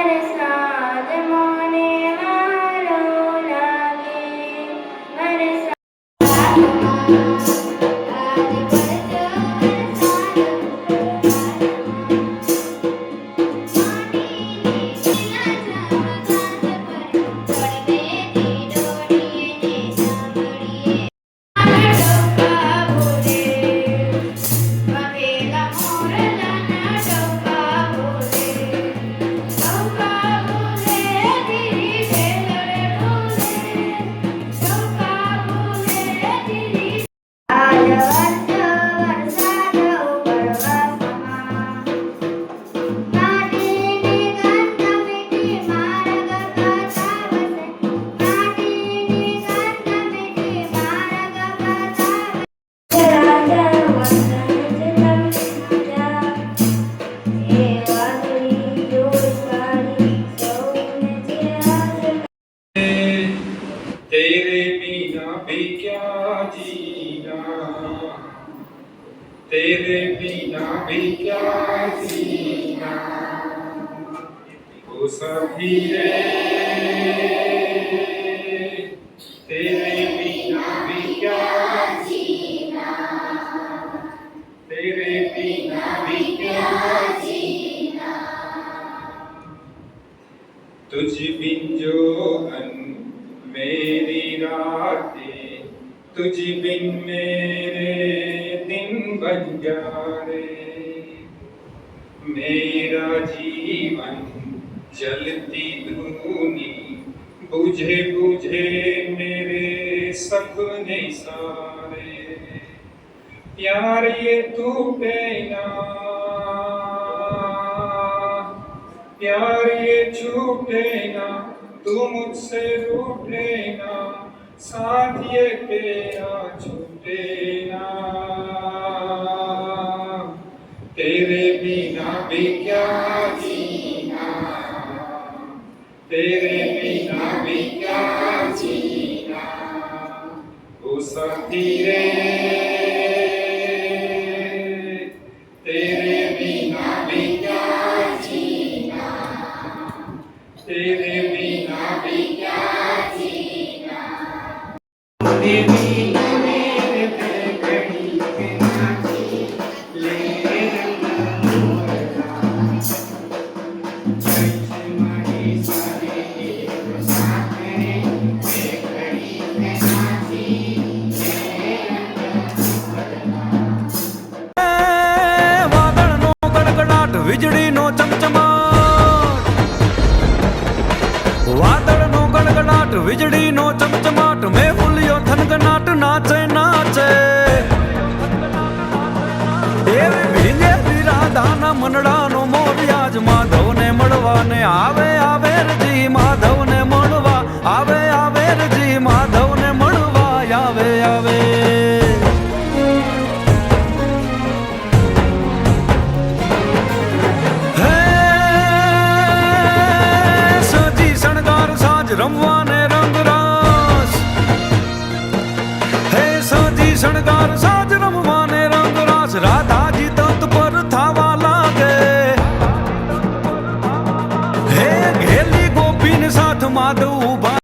વરસાદ મને હારો લાગે, तेरे बिना भी क्या जीना, तेरे बिना भी क्या जीना, ओ सभी रे तेरे बिना भी क्या जीना, तेरे बिना भी क्या जीना, तुझ बिन जोगन मेरी रातें, तुझ बिन मेरे दिन बन जाए, मेरा जीवन जलती धूनी, बुझे बुझे मेरे सपने सारे, प्यार ये टूटे ना, प्यार ये छूटे ना, तू मुझसे रूठे ना, साथ ये तेरा छूटे ना, तेरे बिना भी क्या जीना, तेरे बिना भी क्या जीना, ओ साथी रे तेरे बिना भी क्या जीना, तेरे बिना भी क्या जीना, तेरे बिना मेरे घड़ी के नाची ले रंगा जैसे मारी सारे साथ में एक घड़ी में नाची ले रंगा વાદળનો ગડગડાટ વીજળીનો ચમચમાટ, વાદળનો ગડગડાટ વીજળીનો ચમચમાટ, મેહુલિયો થનગનાટ નાચે નાચે, એવી ભીંજેલી રાધાના મનડાનો મોરિયાજ માધવને મળવાને આવે આવે રજી, માધવને મળવા આવે આવે રજી, માધવને મળવા આવે આવે. રમવાને રંગરાસ, હે સાજી શણગાર સાજ રમવાને રંગરાસ, રાધાજી તંત પર થાવા લાગે, હે ઘેલી ગોપીને સાથ માધવ ઉભા